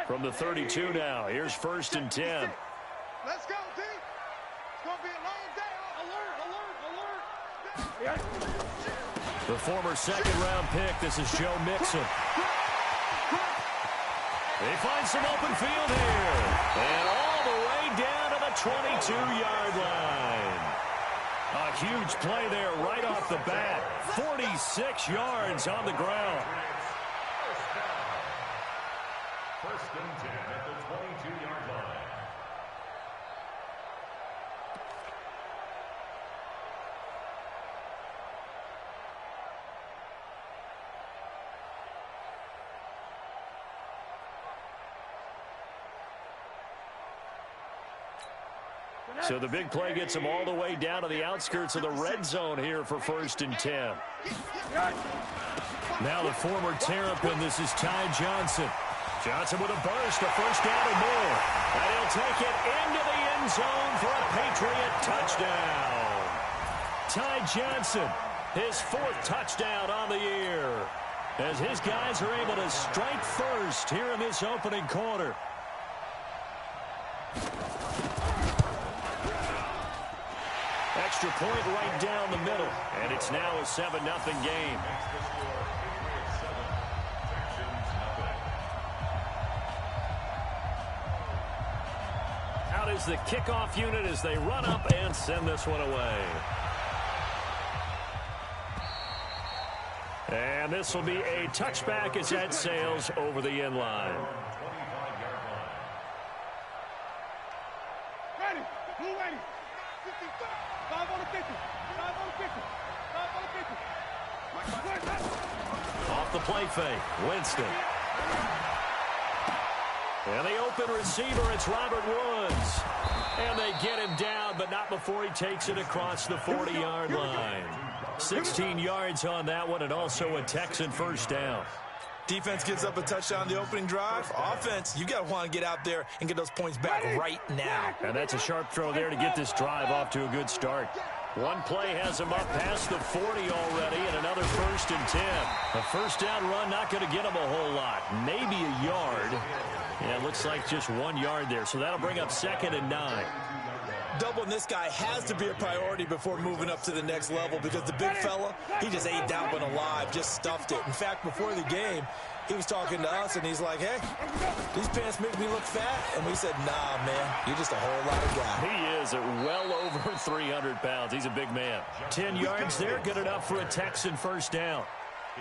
From the 32 now, here's 1st and 10. Let's go, D. It's going to be a long day. Alert, alert, alert. The former second-round pick, this is Joe Mixon. They find some open field here. And all the way down to the 22-yard line. A huge play there right off the bat. 46 yards on the ground. 1st and 10 at the 22-yard line. So the big play gets him all the way down to the outskirts of the red zone here for 1st and 10. Now the former Terrapin, this is Ty Johnson. Johnson with a burst, a 1st down or more. And he'll take it into the end zone for a Patriot touchdown. Ty Johnson, his 4th touchdown on the year, as his guys are able to strike first here in this opening quarter. Extra point right down the middle, and it's now a 7-0 game. Out is the kickoff unit as they run up and send this one away. And this will be a touchback as that sails over the end line. Ready. Move ready. 5 on the 50. 5 on the 50. 5 on the 50. Off the play fake, Winston. And the open receiver, it's Robert Woods. And they get him down, but not before he takes it across the 40-yard line. 16 yards on that one, and also a Texan 1st down. Defense gives up a touchdown the opening drive. Offense, you got to want to get out there and get those points back right now. And that's a sharp throw there to get this drive off to a good start. One play has him up past the 40 already, and another 1st and 10. A 1st down run not going to get him a whole lot. Maybe a yard. Yeah, it looks like just 1 yard there, so that'll bring up 2nd and 9. Doubling this guy has to be a priority before moving up to the next level, because the big fella, he just ate that one alive, just stuffed it. In fact, before the game, he was talking to us, and he's like, hey, these pants make me look fat. And we said, nah, man, you're just a whole lot of guy. He is at well over 300 pounds. He's a big man. 10 yards there, good enough for a Texan 1st down.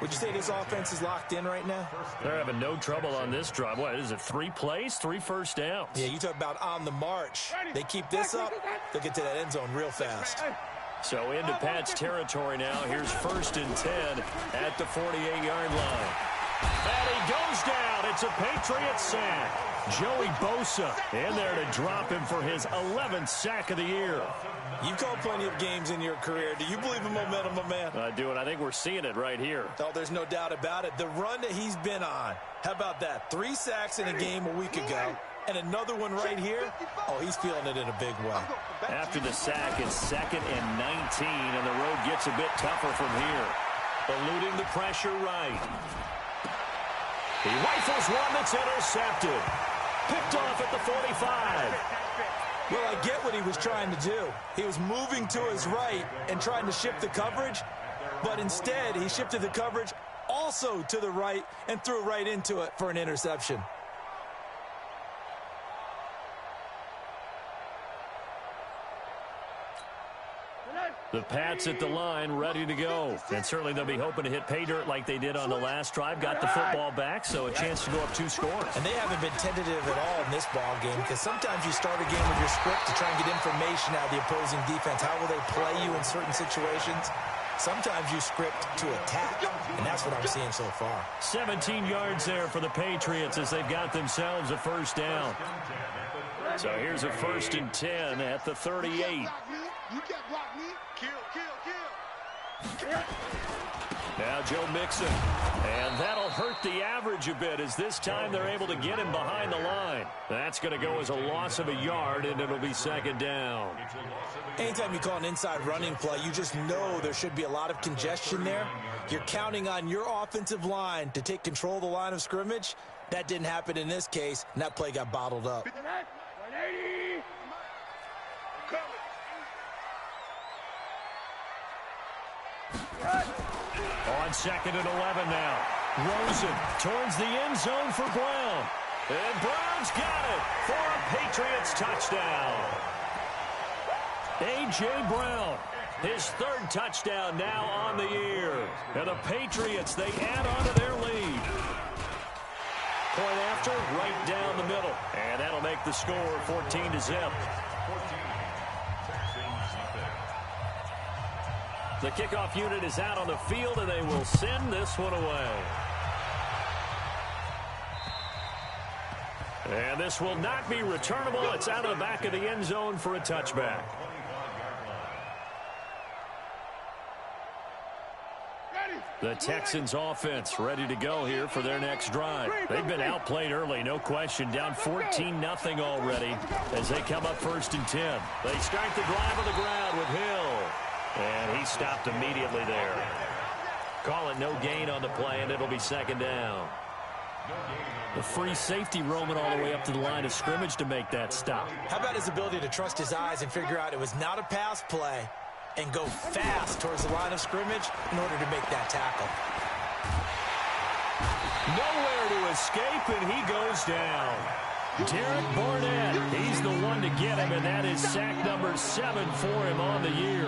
Would you say this offense is locked in right now? They're having no trouble on this drive. What is it, 3 plays, 3 first downs? Yeah, you talk about on the march. They keep this up, they'll get to that end zone real fast. So into Pat's territory now. Here's 1st and 10 at the 48-yard line. And he goes down. It's a Patriot sack. Joey Bosa in there to drop him for his 11th sack of the year. You've called plenty of games in your career. Do you believe in momentum, my man? I do, and I think we're seeing it right here. Oh, there's no doubt about it. The run that he's been on. How about that? 3 sacks in a game a week ago, and another one right here. Oh, he's feeling it in a big way. After the sack, it's 2nd and 19, and the road gets a bit tougher from here. Eluding the pressure right. He rifles one that's intercepted. Picked off at the 45. Well, I get what he was trying to do. He was moving to his right and trying to shift the coverage, but instead he shifted the coverage also to the right and threw right into it for an interception. The Pats at the line, ready to go. And certainly they'll be hoping to hit pay dirt like they did on the last drive. Got the football back, so a chance to go up 2 scores. And they haven't been tentative at all in this ball game, because sometimes you start a game with your script to try and get information out of the opposing defense. How will they play you in certain situations? Sometimes you script to attack, and that's what I'm seeing so far. 17 yards there for the Patriots as they've got themselves a 1st down. So here's a 1st and 10 at the 38. You can't block me. Kill, kill, kill. Now Joe Mixon. And that'll hurt the average a bit, as this time they're able to get him behind the line. That's going to go as a loss of a yard, and it'll be 2nd down. Anytime you call an inside running play, you just know there should be a lot of congestion there. You're counting on your offensive line to take control of the line of scrimmage. That didn't happen in this case, and that play got bottled up. 180. On 2nd and 11 now. Rosen towards the end zone for Brown. And Brown's got it for a Patriots touchdown. A.J. Brown, his 3rd touchdown now on the year. And the Patriots, they add on to their lead. Point after, right down the middle. And that'll make the score 14-0. The kickoff unit is out on the field, and they will send this one away. And this will not be returnable. It's out of the back of the end zone for a touchback. The Texans offense ready to go here for their next drive. They've been outplayed early, no question. Down 14-0 already as they come up 1st and 10. They start the drive on the ground with Hill. And he stopped immediately there. Call it no gain on the play, and it'll be 2nd down. The free safety roaming all the way up to the line of scrimmage to make that stop. How about his ability to trust his eyes and figure out it was not a pass play and go fast towards the line of scrimmage in order to make that tackle. Nowhere to escape, and he goes down. Derek Barnett, he's the one to get him, and that is sack number 7 for him on the year.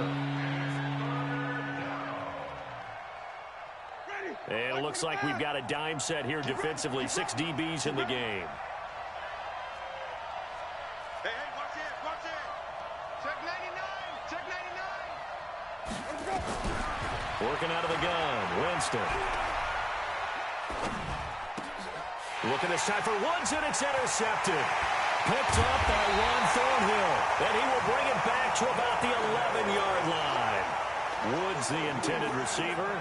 And it looks like we've got a dime set here defensively. 6 DBs in the game. Hey, watch it, watch it. Check 99, check 99. Working out of the gun, Winston. Looking this time for Woods, and it's intercepted. Picked up by Juan Thornhill, and he will bring it back to about the 11-yard line. Woods, the intended receiver.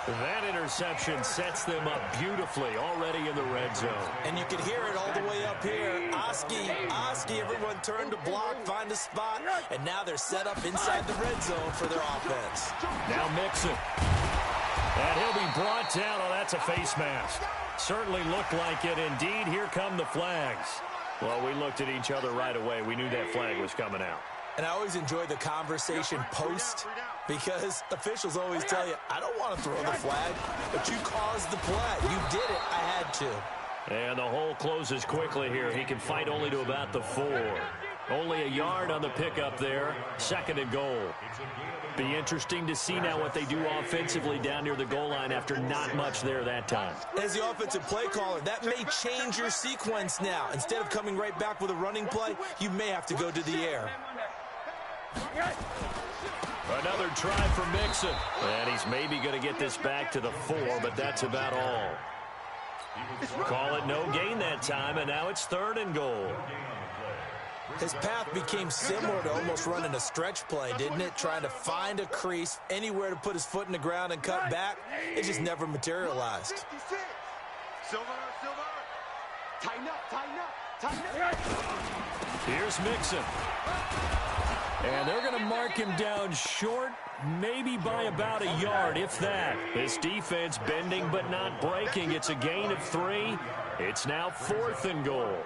That interception sets them up beautifully already in the red zone. And you can hear it all the way up here. Oski, everyone turned to block, find a spot, and now they're set up inside the red zone for their offense. Now Mixon. And he'll be brought down. Oh, that's a face mask. Certainly looked like it. Indeed, here come the flags. Well, we looked at each other right away. We knew that flag was coming out. And I always enjoy the conversation post because officials always tell you, I don't want to throw the flag, but you caused the play. You did it. I had to. And the hole closes quickly here. He can fight only to about the 4. Only a yard on the pickup there. 2nd and goal. Be interesting to see now what they do offensively down near the goal line after not much there that time. As the offensive play caller, that may change your sequence now. Instead of coming right back with a running play, you may have to go to the air. Another try for Mixon. And he's maybe going to get this back to the 4, but that's about all. Call it no gain that time, and now it's 3rd and goal. His path became similar to almost running a stretch play, didn't it? Trying to find a crease, anywhere to put his foot in the ground and cut back. It just never materialized. Silver. Tighten up. Here's Mixon. And they're going to mark him down short, maybe by about a yard, if that. This defense bending but not breaking. It's a gain of 3. It's now 4th and goal.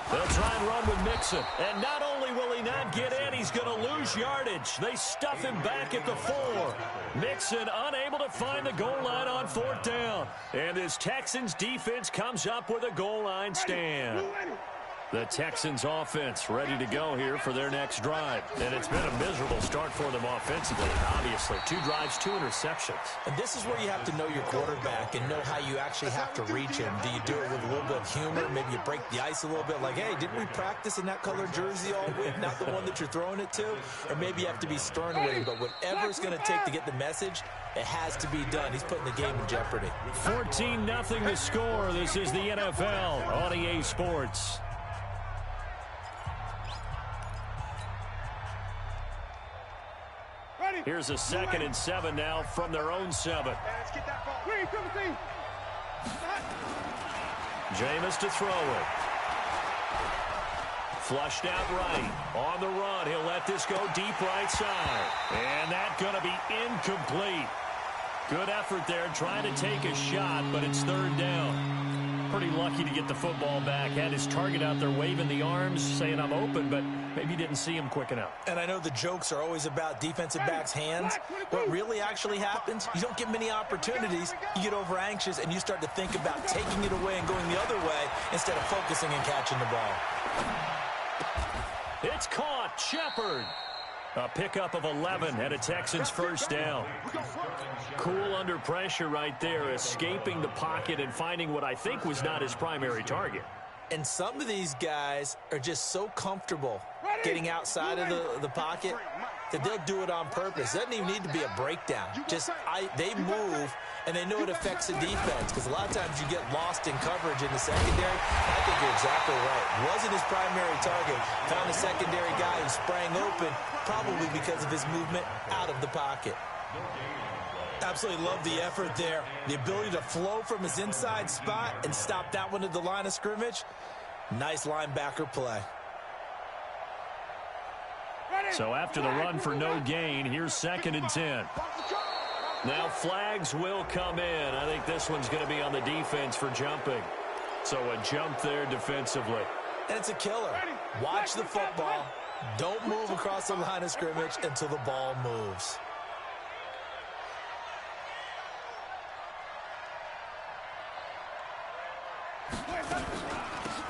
They'll try and run with Mixon. And not only will he not get in, he's going to lose yardage. They stuff him back at the 4. Mixon unable to find the goal line on 4th down. And this Texans defense comes up with a goal line stand. The Texans offense ready to go here for their next drive. And it's been a miserable start for them offensively, obviously. 2 drives, 2 interceptions. And this is where you have to know your quarterback and know how you actually have to reach him. Do you do it with a little bit of humor? Maybe you break the ice a little bit like, hey, didn't we practice in that color jersey all week? Not the one that you're throwing it to? Or maybe you have to be stern with him. But whatever it's going to take to get the message, it has to be done. He's putting the game in jeopardy. 14-0 the score. This is the NFL on EA Sports. Here's a 2nd and 7 now from their own 7. Let's get that ball. 3-17. Jameis to throw it. Flushed out right. On the run. He'll let this go deep right side. And that's going to be incomplete. Good effort there, trying to take a shot, but it's third down. Pretty lucky to get the football back. Had his target out there waving the arms, saying I'm open, but maybe didn't see him quick enough. And I know the jokes are always about defensive backs' hands. What really actually happens, you don't get many opportunities, you get over anxious, and you start to think about taking it away and going the other way instead of focusing and catching the ball. It's caught. Shepard. A pickup of 11 and a Texans first down. Cool under pressure right there, escaping the pocket and finding what I think was not his primary target. And some of these guys are just so comfortable getting outside of the pocket that they'll do it on purpose. It doesn't even need to be a breakdown. They move, and they know it affects the defense, because a lot of times you get lost in coverage in the secondary. I think you're exactly right. Wasn't his primary target. Found a secondary guy who sprang open, probably because of his movement out of the pocket. Absolutely love the effort there. The ability to flow from his inside spot and stop that one at the line of scrimmage. Nice linebacker play. So after the run for no gain, here's 2nd and 10. Now flags will come in. I think this one's going to be on the defense for jumping. So a jump there defensively. And it's a killer. Watch the football. Don't move across the line of scrimmage until the ball moves.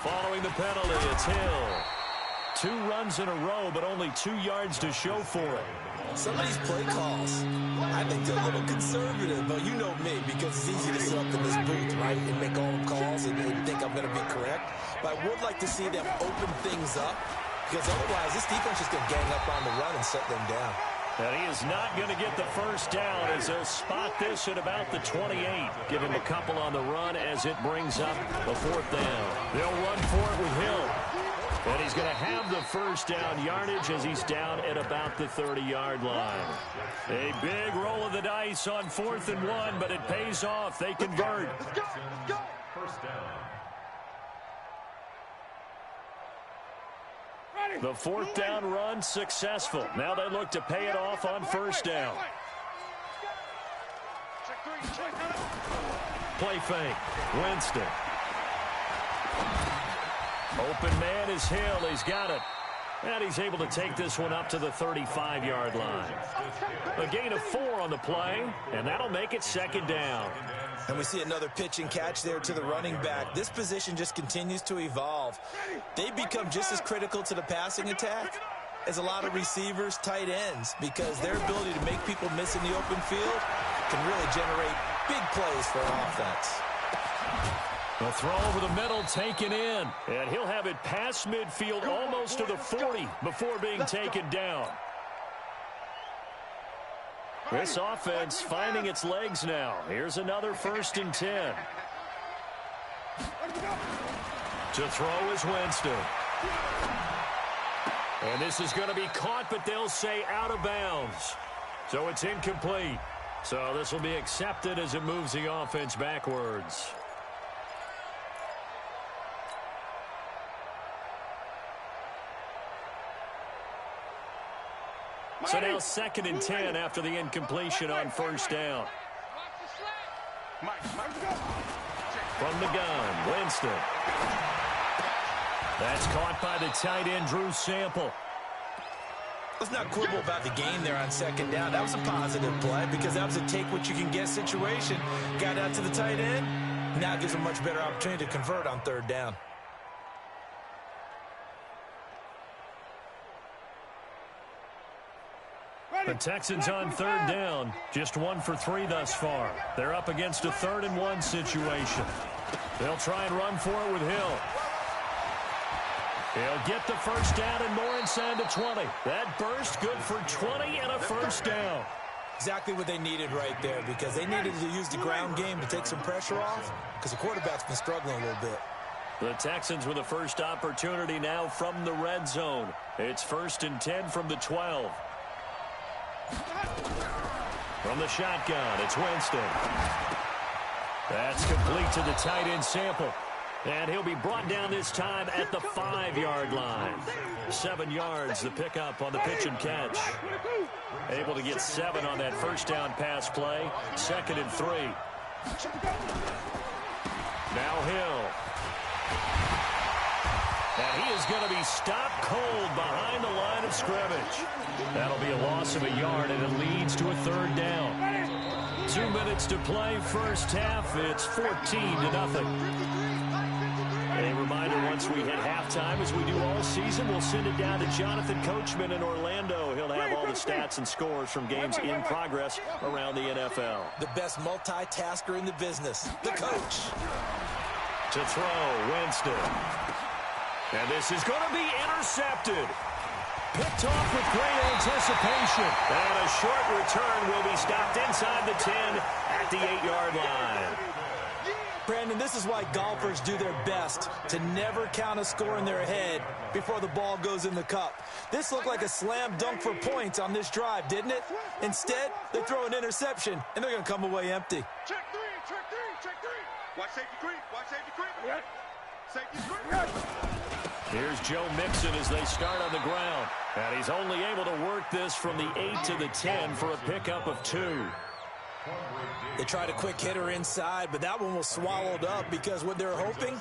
Following the penalty, it's Hill. 2 runs in a row, but only 2 yards to show for it. Some of these play calls, I think they're a little conservative, but you know me, because it's easy to sit up in this booth, right, and make all the calls and think I'm going to be correct. But I would like to see them open things up, because otherwise this defense is going to gang up on the run and shut them down. And he is not going to get the first down, as they'll spot this at about the 28. Give him a couple on the run as it brings up the 4th down. They'll run for it with Hill. And he's going to have the first down yardage as he's down at about the 30-yard line. A big roll of the dice on 4th and 1, but it pays off. They convert. First down. The 4th down run successful. Now they look to pay it off on first down. Play fake. Winston. Open man is Hill. He's got it. And he's able to take this one up to the 35-yard line. A gain of 4 on the play, and that'll make it 2nd down. And we see another pitch and catch there to the running back. This position just continues to evolve. They become just as critical to the passing attack as a lot of receivers, tight ends, because their ability to make people miss in the open field can really generate big plays for an offense. The throw over the middle taken in, and he'll have it past midfield almost to the 40 before being taken down. This offense finding its legs now. Here's another 1st and 10. To throw is Winston. And this is going to be caught, but they'll say out of bounds. So it's incomplete. So this will be accepted as it moves the offense backwards. So now 2nd and 10 after the incompletion on first down. From the gun, Winston. That's caught by the tight end, Drew Sample. Let's not quibble about the gain there on 2nd down. That was a positive play because that was a take-what-you-can-get situation. Got out to the tight end. Now gives a much better opportunity to convert on 3rd down. The Texans on 3rd down, just 1 for 3 thus far. They're up against a 3rd and 1 situation. They'll try and run for it with Hill. He'll get the first down and more inside the 20. That burst good for 20 and a first down. Exactly what they needed right there, because they needed to use the ground game to take some pressure off, because the quarterback's been struggling a little bit. The Texans with the first opportunity now from the red zone. It's 1st and 10 from the 12. From the shotgun, it's Winston. That's complete to the tight end Sample. And he'll be brought down this time at the 5-yard line. 7 yards, the pickup on the pitch and catch. Able to get 7 on that first down pass play. 2nd and 3. Now Hill. And he is going to be stopped cold behind the line of scrimmage. That'll be a loss of a yard, and it leads to a 3rd down. 2 minutes to play, first half. It's 14-0. A reminder, once we hit halftime, as we do all season, we'll send it down to Jonathan Coachman in Orlando. He'll have all the stats and scores from games in progress around the NFL. The best multitasker in the business, the coach. To throw, Winston. And this is going to be intercepted. Picked off with great anticipation. And a short return will be stopped inside the 10 at the 8-yard line. Brandon, this is why golfers do their best to never count a score in their head before the ball goes in the cup. This looked like a slam dunk for points on this drive, didn't it? Instead, they throw an interception, and they're going to come away empty. Check three, check three, check three. Watch safety creep, watch safety creep. Safety creep. Here's Joe Mixon as they start on the ground. And he's only able to work this from the 8 to the 10 for a pickup of 2. They tried a quick hitter inside, but that one was swallowed up because what they're hoping,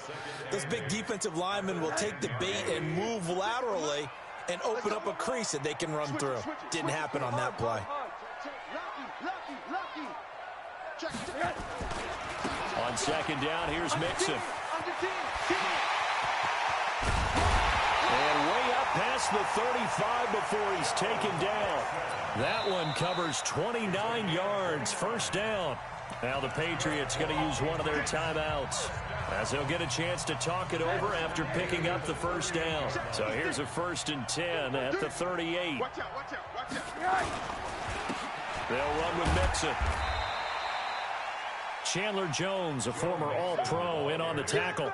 those big defensive linemen will take the bait and move laterally and open up a crease that they can run through. Didn't happen on that play. On 2nd down, here's Mixon. And way up past the 35 before he's taken down. That one covers 29 yards, first down. Now the Patriots going to use one of their timeouts as they'll get a chance to talk it over after picking up the first down. So here's a 1st and 10 at the 38. Watch out, watch out, watch out. They'll run with Mixon. Chandler Jones, a former All-Pro, in on the tackle.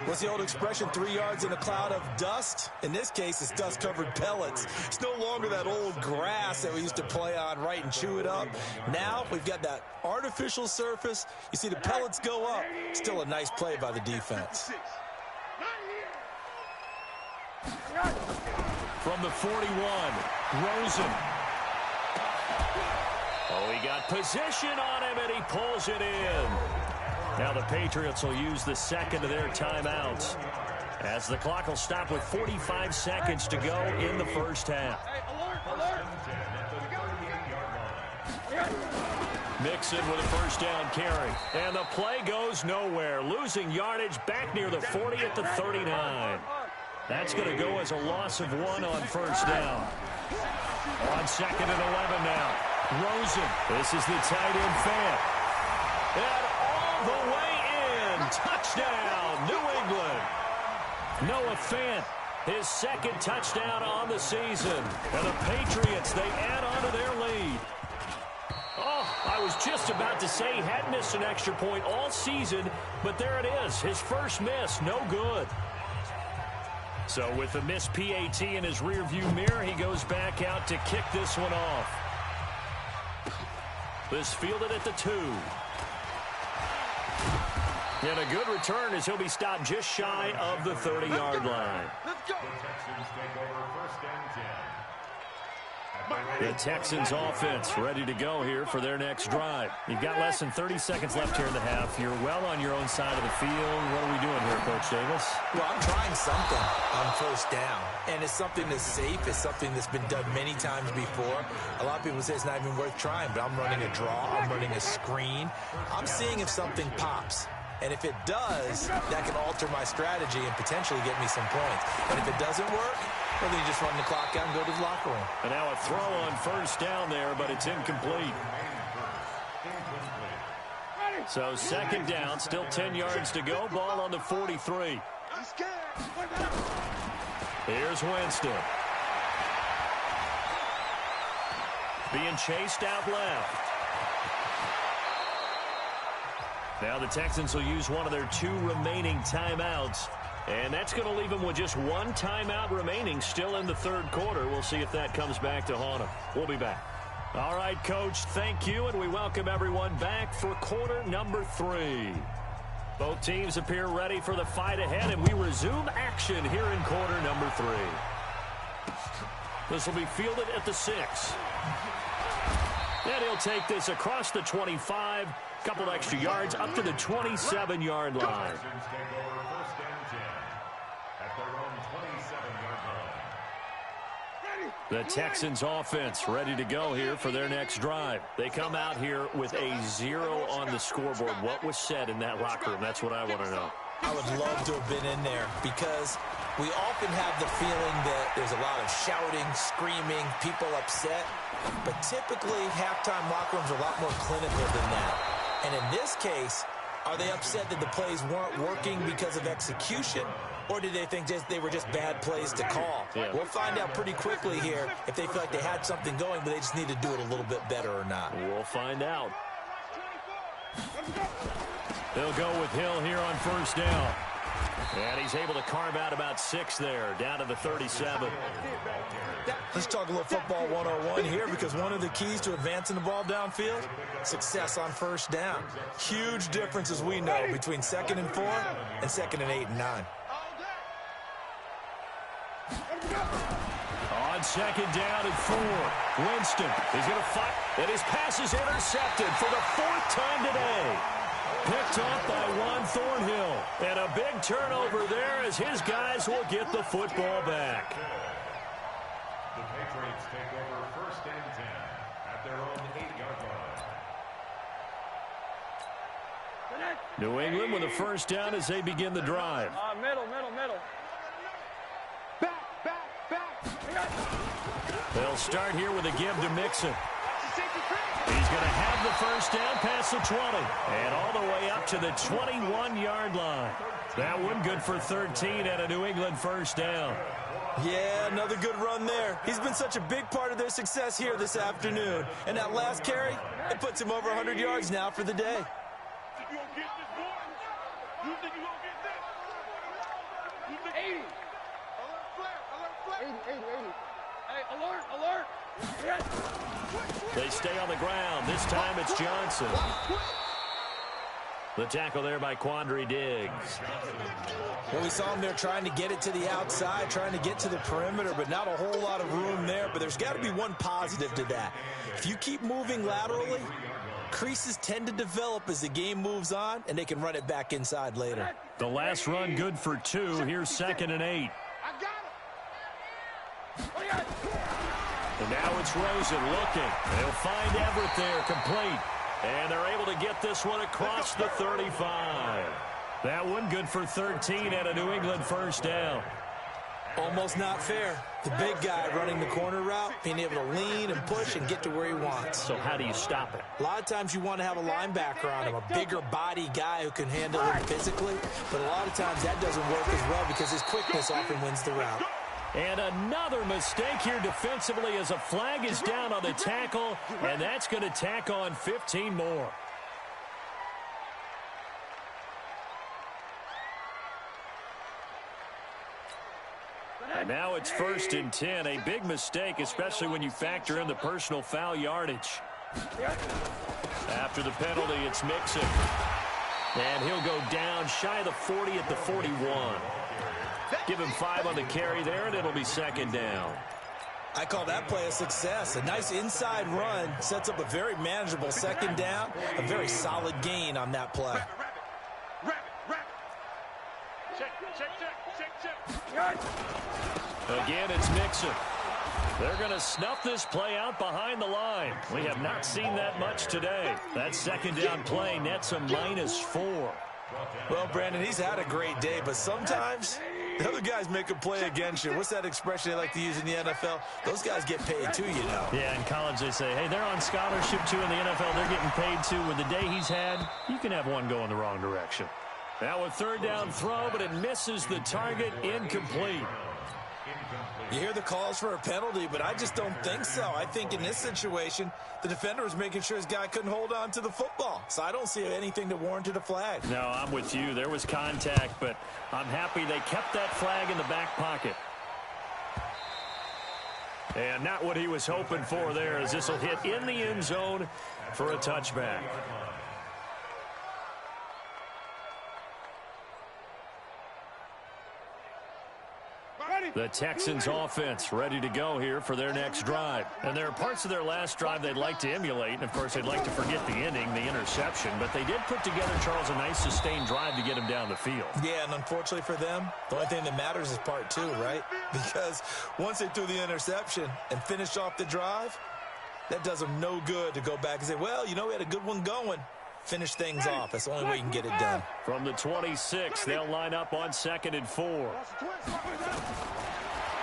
What's the old expression, 3 yards in a cloud of dust? In this case, it's dust-covered pellets. It's no longer that old grass that we used to play on, right, and chew it up. Now we've got that artificial surface. You see the pellets go up. Still a nice play by the defense. From the 41, Rosen. Oh, he got position on him, and he pulls it in. Now the Patriots will use the 2nd of their timeouts as the clock will stop with 45 seconds to go in the first half. Mixon with a first down carry. And the play goes nowhere. Losing yardage back near the 40 at the 39. That's going to go as a loss of 1 on first down. On 2nd and 11 now. Rosen. This is the tight end fan. And the way in. Touchdown, New England. Noah Fant, his 2nd touchdown on the season. And the Patriots, they add on to their lead. Oh, I was just about to say he hadn't missed an extra point all season, but there it is. His first miss, no good. So with the missed PAT in his rearview mirror, he goes back out to kick this one off. This fielded at the 2. And a good return as he'll be stopped just shy of the 30-yard line. Let's go. The Texans offense ready to go here for their next drive. You've got less than 30 seconds left here in the half. You're well on your own side of the field. What are we doing here, Coach Davis? Well, I'm trying something on first down, and it's something that's safe. It's something that's been done many times before. A lot of people say it's not even worth trying, but I'm running a draw. I'm running a screen. I'm seeing if something pops. And if it does, that can alter my strategy and potentially get me some points. And if it doesn't work, well, then you just run the clock out and go to the locker room. And now a throw on first down there, but it's incomplete. So 2nd down, still 10 yards to go. Ball on the 43. Here's Winston. Being chased out left. Now the Texans will use one of their 2 remaining timeouts. And that's going to leave them with just 1 timeout remaining still in the 3rd quarter. We'll see if that comes back to haunt them. We'll be back. All right, Coach, thank you. And we welcome everyone back for quarter number 3. Both teams appear ready for the fight ahead, and we resume action here in quarter number 3. This will be fielded at the 6. And he'll take this across the 25, couple extra yards up to the 27-yard line. The Texans offense ready to go here for their next drive. They come out here with a 0 on the scoreboard. What was said in that locker room? That's what I want to know. I would love to have been in there because we often have the feeling that there's a lot of shouting, screaming, people upset. But typically, halftime locker rooms are a lot more clinical than that. And in this case, are they upset that the plays weren't working because of execution? Or did they think they were just bad plays to call? Yeah. We'll find out pretty quickly here if they feel like they had something going, but they just need to do it a little bit better or not. We'll find out. They'll go with Hill here on first down. And he's able to carve out about 6 there, down to the 37. Let's talk a little football 101 here, because one of the keys to advancing the ball downfield, success on first down. Huge difference, as we know, between 2nd and 4 and 2nd and 8 and 9. On 2nd down and 4, Winston is going to fight, and his pass is intercepted for the 4th time today. Picked off by Juan Thornhill, and a big turnover there as his guys will get the football back. The Patriots take over 1st and 10 at their own 8-yard line. New England with a first down as they begin the drive. Middle. Back. They'll start here with a give to Mixon. He's going to have the first down past the 20 and all the way up to the 21-yard line. That one good for 13 at a New England first down. Yeah, another good run there. He's been such a big part of their success here this afternoon. And that last carry, it puts him over 100 yards now for the day. You gonna get this, boy? You think you gonna get this? You think 80. Alert flare. 80. Hey, alert. Yes. They stay on the ground. This time it's Johnson. The tackle there by Quandre Diggs. Well, we saw him there trying to get it to the outside, trying to get to the perimeter, but not a whole lot of room there. But there's got to be one positive to that. If you keep moving laterally, creases tend to develop as the game moves on, and they can run it back inside later. The last run good for 2. Here's 2nd and 8. And now it's Rosen looking. They'll find Everett there, complete. And they're able to get this one across the 35. That one good for 13 at a New England first down. Almost not fair. The big guy running the corner route, being able to lean and push and get to where he wants. So how do you stop it? A lot of times you want to have a linebacker on him, a bigger body guy who can handle him physically. But a lot of times that doesn't work as well because his quickness often wins the route. And another mistake here defensively as a flag is down on the tackle, and that's going to tack on 15 more. And now it's 1st and 10. A big mistake, especially when you factor in the personal foul yardage. After the penalty, it's Mixon. And he'll go down shy of the 40 at the 41. Give him 5 on the carry there, and it'll be 2nd down. I call that play a success. A nice inside run sets up a very manageable 2nd down, a very solid gain on that play. Check. Again, it's Mixon. They're going to snuff this play out behind the line. We have not seen that much today. That 2nd down play nets a -4. Well, Brandon, he's had a great day, but sometimes the other guys make a play against you. What's that expression they like to use in the NFL? Those guys get paid too, you know. Yeah, in college they say, hey, they're on scholarship too. In the NFL, they're getting paid too. With the day he's had, you can have one go in the wrong direction. Now a 3rd down throw, but it misses the target, incomplete. You hear the calls for a penalty, but I just don't think so. I think in this situation, the defender was making sure his guy couldn't hold on to the football. So I don't see anything that warranted a flag. No, I'm with you. There was contact, but I'm happy they kept that flag in the back pocket. And not what he was hoping for there, as this will hit in the end zone for a touchback. The Texans offense ready to go here for their next drive. And there are parts of their last drive they'd like to emulate. And, of course, they'd like to forget the inning, the interception. But they did put together, Charles, a nice sustained drive to get him down the field. Yeah, and unfortunately for them, the only thing that matters is part two, right? Because once they threw the interception and finished off the drive, that does them no good to go back and say, well, you know, we had a good one going. Finish things off. That's the only way you can get it done. From the 26, they'll line up on 2nd and 4.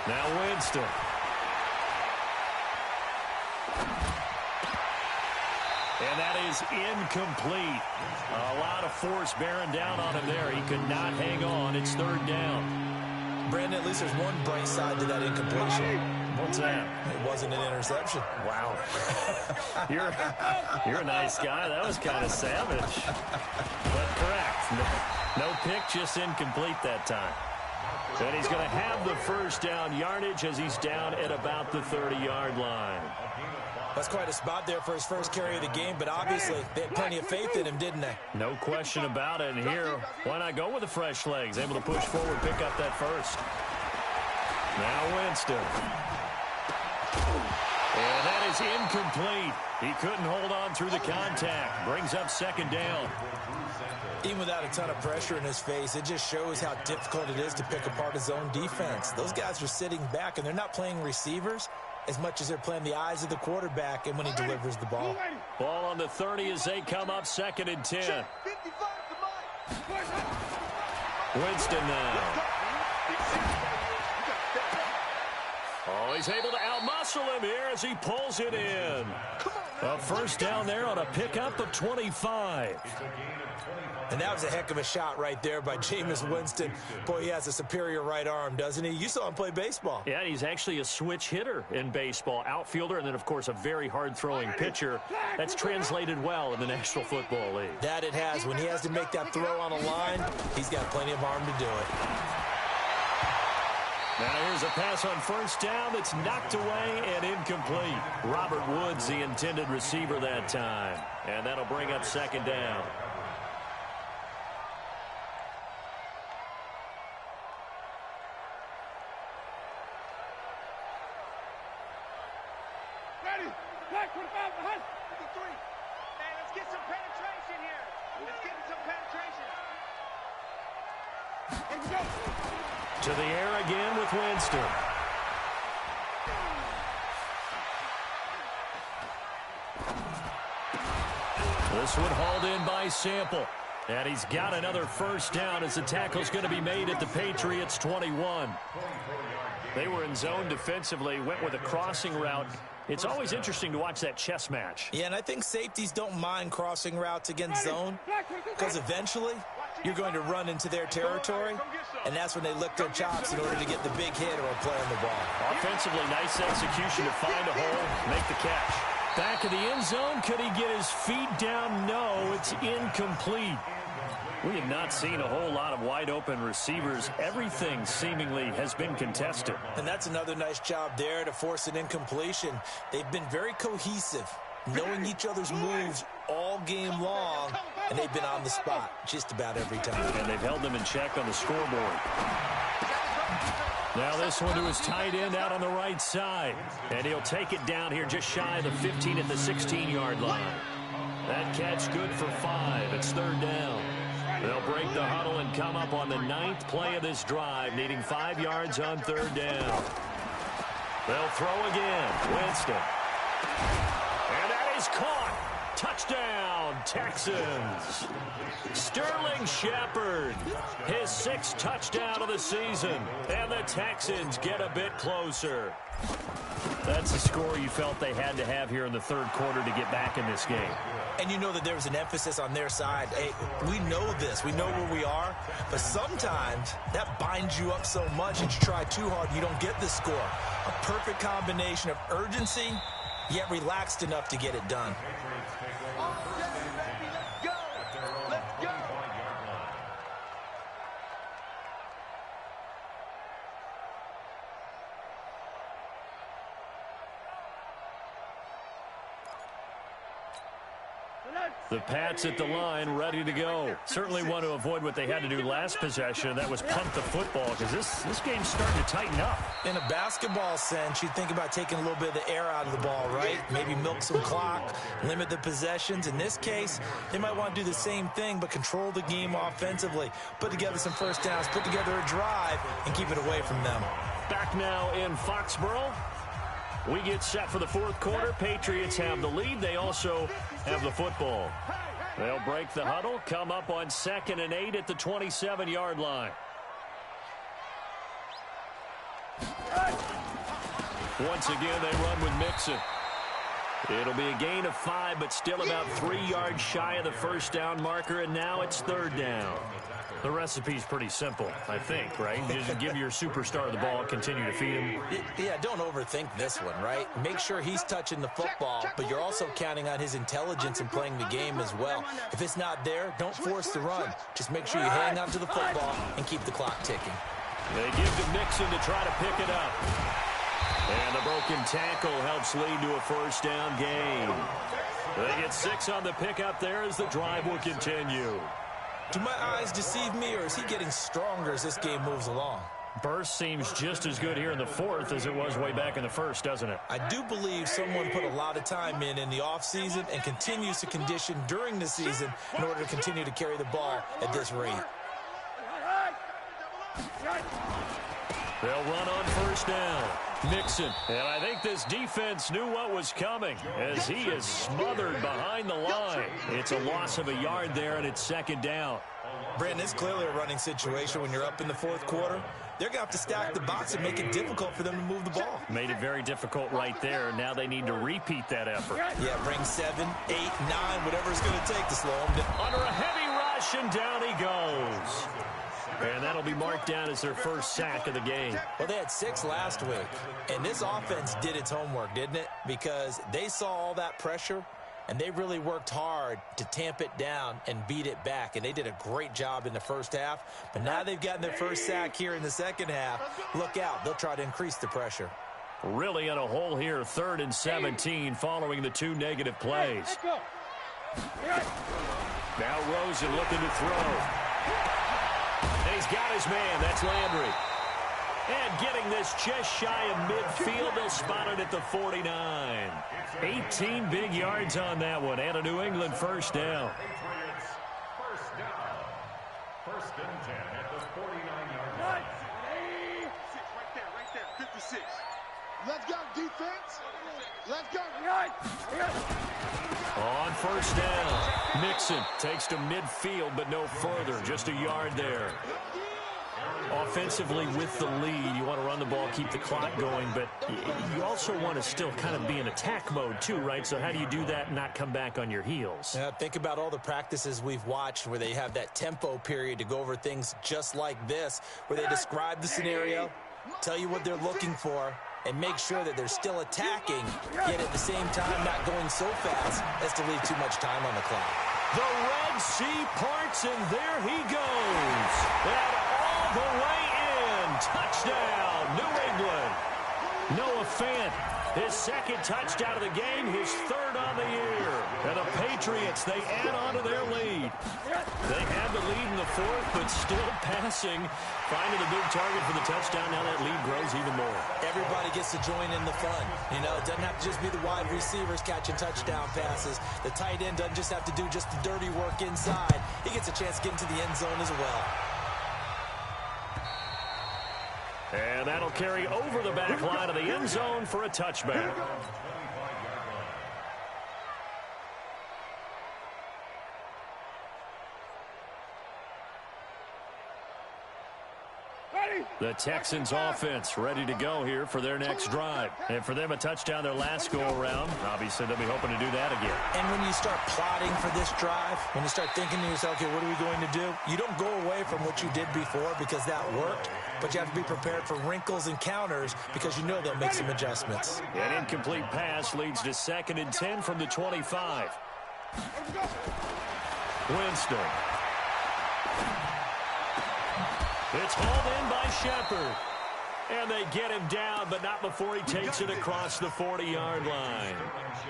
Now Winston. And that is incomplete. A lot of force bearing down on him there. He could not hang on. It's 3rd down. Brandon, at least there's one bright side to that incompletion. What's that? It wasn't an interception. Wow. You're a nice guy. That was kind of savage. But correct. No pick, just incomplete that time. And he's going to have the first down yardage as he's down at about the 30-yard line. That's quite a spot there for his first carry of the game, but obviously they had plenty of faith in him, didn't they? No question about it. And here, why not go with the fresh legs? Able to push forward, pick up that first. Now Winston. And that is incomplete. He couldn't hold on through the contact. Brings up 2nd down. Even without a ton of pressure in his face, it just shows how difficult it is to pick apart his own defense. Those guys are sitting back, and they're not playing receivers as much as they're playing the eyes of the quarterback and when he delivers the ball. Ball on the 30 as they come up 2nd and 10. Winston now. Oh, he's able to outmuscle him here as he pulls it in. A first down there on a pickup of 25. And that was a heck of a shot right there by Jameis Winston. Boy, he has a superior right arm, doesn't he? You saw him play baseball. Yeah, he's actually a switch hitter in baseball. Outfielder, and then, of course, a very hard-throwing pitcher. That's translated well in the National Football League. That it has. When he has to make that throw on a line, he's got plenty of arm to do it. Now here's a pass on first down that's knocked away and incomplete. Robert Woods, the intended receiver that time. And that'll bring up 2nd down. Ready? Black 25 behind. 53. Hey, let's get some penetration here. Let's get some penetration. Let's go. To the air again with Winston. This one hauled in by Sample. And he's got another first down as the tackle's going to be made at the Patriots' 21. They were in zone defensively, went with a crossing route. It's always interesting to watch that chess match. Yeah, and I think safeties don't mind crossing routes against zone because eventually you're going to run into their territory, and that's when they lick their chops in order to get the big hit or a play on the ball. Offensively, nice execution to find a hole, make the catch. Back of the end zone, could he get his feet down? No, it's incomplete. We have not seen a whole lot of wide-open receivers. Everything seemingly has been contested. And that's another nice job there to force an incompletion. They've been very cohesive, knowing each other's moves all game long, and they've been on the spot just about every time. And they've held them in check on the scoreboard. Now this one to his tight end out on the right side. And he'll take it down here just shy of the 15 at the 16-yard line. That catch good for 5. It's 3rd down. They'll break the huddle and come up on the 9th play of this drive, needing 5 yards on 3rd down. They'll throw again. Winston. And that is caught. Touchdown, Texans. Sterling Shepard, his 6th touchdown of the season. And the Texans get a bit closer. That's a score you felt they had to have here in the 3rd quarter to get back in this game. And you know that there was an emphasis on their side. Hey, we know this. We know where we are. But sometimes that binds you up so much that you try too hard and you don't get the score. A perfect combination of urgency, yet relaxed enough to get it done. The Pats at the line, ready to go. Certainly want to avoid what they had to do last possession. That was punt the football, because this game's starting to tighten up. In a basketball sense, you think about taking a little bit of the air out of the ball, right? Maybe milk some clock, limit the possessions. In this case, they might want to do the same thing, but control the game offensively. Put together some first downs, put together a drive, and keep it away from them. Back now in Foxborough. We get set for the fourth quarter. Patriots have the lead. They also have the football. They'll break the huddle, come up on 2nd and 8 at the 27-yard line. Once again, they run with Mixon. It'll be a gain of 5, but still about 3 yards shy of the first down marker, and now it's 3rd down. The recipe's pretty simple, I think, right? Just give your superstar the ball, continue to feed him. Yeah, don't overthink this one, right? Make sure he's touching the football, but you're also counting on his intelligence in playing the game as well. If it's not there, don't force the run. Just make sure you hang on to the football and keep the clock ticking. They give to Mixon to try to pick it up. And the broken tackle helps lead to a first down gain. They get 6 on the pickup there as the drive will continue. Do my eyes deceive me, or is he getting stronger as this game moves along? Burst seems just as good here in the fourth as it was way back in the first, doesn't it? I do believe someone put a lot of time in the offseason and continues to condition during the season in order to continue to carry the ball at this rate. They'll run on first down. Mixon. And I think this defense knew what was coming as he is smothered behind the line. It's a loss of a yard there, and it's 2nd down. Brandon, it's clearly a running situation when you're up in the fourth quarter. They're going to have to stack the box and make it difficult for them to move the ball. Made it very difficult right there. Now they need to repeat that effort. Yeah, bring 7, 8, 9, whatever it's going to take to slow them down. Under a heavy rush, and down he goes. And that'll be marked down as their first sack of the game. Well, they had 6 last week, and this offense did its homework, didn't it? Because they saw all that pressure, and they really worked hard to tamp it down and beat it back. And they did a great job in the first half. But now they've gotten their first sack here in the second half. Look out. They'll try to increase the pressure. Really in a hole here, 3rd and 17 following the 2 negative plays. Now Rosen looking to throw. He's got his man. That's Landry. And getting this just shy of midfield. They'll spot it at the 49. 18 big yards on that one. And a New England first down. First down. 1st and 10 at the 49-yard line. Right there. 56. Let's go, defense. Let's go. On first down, Mixon takes to midfield, but no further. Just a yard there. Offensively with the lead, you want to run the ball, keep the clock going, but you also want to still kind of be in attack mode too, right? So how do you do that and not come back on your heels? Yeah, think about all the practices we've watched where they have that tempo period to go over things just like this, where they describe the scenario, tell you what they're looking for, and make sure that they're still attacking, yet at the same time not going so fast as to leave too much time on the clock. The Red Sea parts, and there he goes. And all the way in. Touchdown, New England. Noah Fant, his 2nd touchdown of the game, his 3rd on the year. And the Patriots, they add on to their lead. They had the lead in the 4th, but still passing. Finding the big target for the touchdown. Now that lead grows even more. Everybody gets to join in the fun. You know, it doesn't have to just be the wide receivers catching touchdown passes. The tight end doesn't just have to do just the dirty work inside. He gets a chance to get into the end zone as well. And that'll carry over the back line of the end zone for a touchback. The Texans offense ready to go here for their next drive. And for them, a touchdown their last go-around. Obviously, they'll be hoping to do that again. And when you start plotting for this drive, when you start thinking to yourself, okay, what are we going to do? You don't go away from what you did before because that worked, but you have to be prepared for wrinkles and counters because you know they'll make some adjustments. An incomplete pass leads to 2nd and 10 from the 25. Winston. It's hauled in by Shepard. And they get him down, but not before he takes it across the 40-yard line.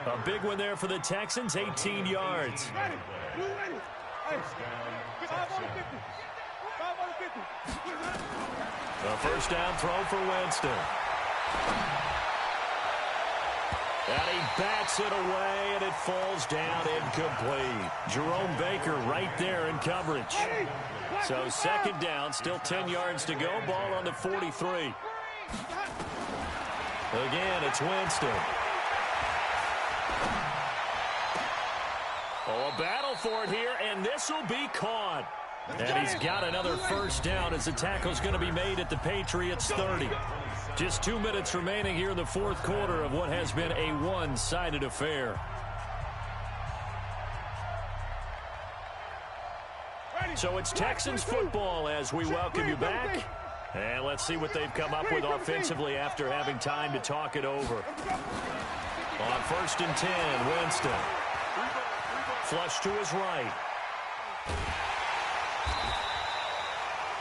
A big one there for the Texans, 18 yards. A first down throw for Winston. And he bats it away, and it falls down incomplete. Jerome Baker right there in coverage. So second down, still 10 yards to go. Ball on the 43. Again, it's Winston. Oh, a battle for it here, and this will be caught. And he's got another first down as the tackle's going to be made at the Patriots' 30. Just 2 minutes remaining here in the fourth quarter of what has been a one-sided affair. So it's Texans football as we welcome you back. And let's see what they've come up with offensively after having time to talk it over. On 1st and 10, Winston. Flush to his right.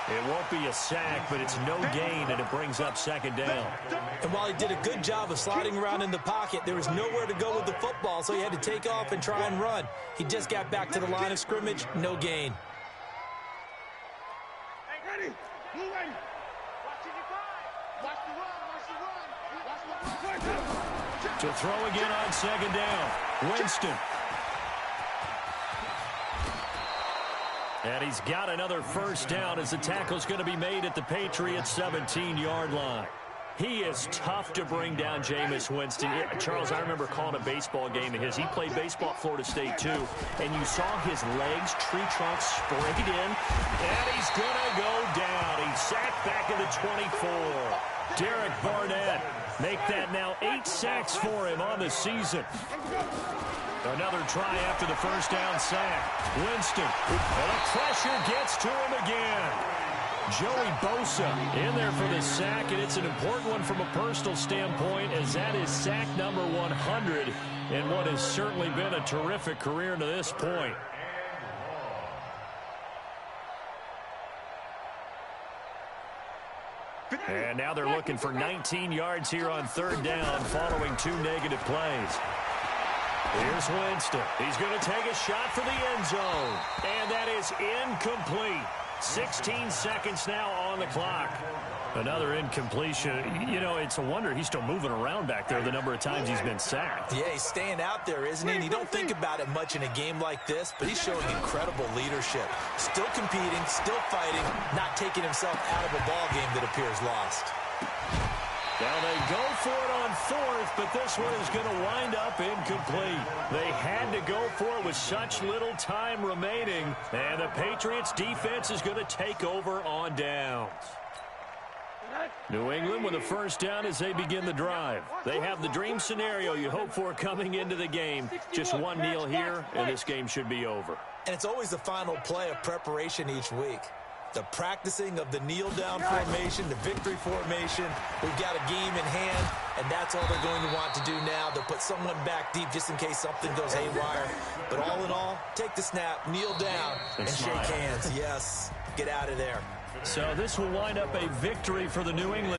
It won't be a sack, but it's no gain, and it brings up second down. And while he did a good job of sliding around in the pocket, there was nowhere to go with the football, so he had to take off and try and run. He just got back to the line of scrimmage, no gain. To throw again on second down, Winston. And he's got another first down as the tackle's going to be made at the Patriots' 17-yard line. He is tough to bring down, Jameis Winston. Charles, I remember calling a baseball game of his. He played baseball at Florida State, too. And you saw his legs, tree trunks sprayed in. And he's going to go down. He's sacked back in the 24. Derek Barnett make that now 8 sacks for him on the season. Another try after the first down sack. Winston, and the pressure gets to him again. Joey Bosa in there for the sack, and it's an important one from a personal standpoint, as that is sack number 100 in what has certainly been a terrific career to this point. And now they're looking for 19 yards here on third down following 2 negative plays. Here's Winston. He's going to take a shot for the end zone. And that is incomplete. 16 seconds now on the clock. Another incompletion. You know, it's a wonder he's still moving around back there the number of times he's been sacked. Yeah, he's staying out there, isn't he? And you don't think about it much in a game like this, but he's showing incredible leadership. Still competing, still fighting, not taking himself out of a ball game that appears lost. Now they go for it on fourth, but this one is going to wind up incomplete. They had to go for it with such little time remaining, and the Patriots defense is going to take over on downs. New England with a first down as they begin the drive. They have the dream scenario you hope for coming into the game. Just one kneel here, and this game should be over. And it's always the final play of preparation each week. The practicing of the kneel-down formation, the victory formation. We've got a game in hand, and that's all they're going to want to do now. They'll put someone back deep just in case something goes haywire. But all in all, take the snap, kneel down, and shake hands. Yes, get out of there. So this will wind up a victory for the New England.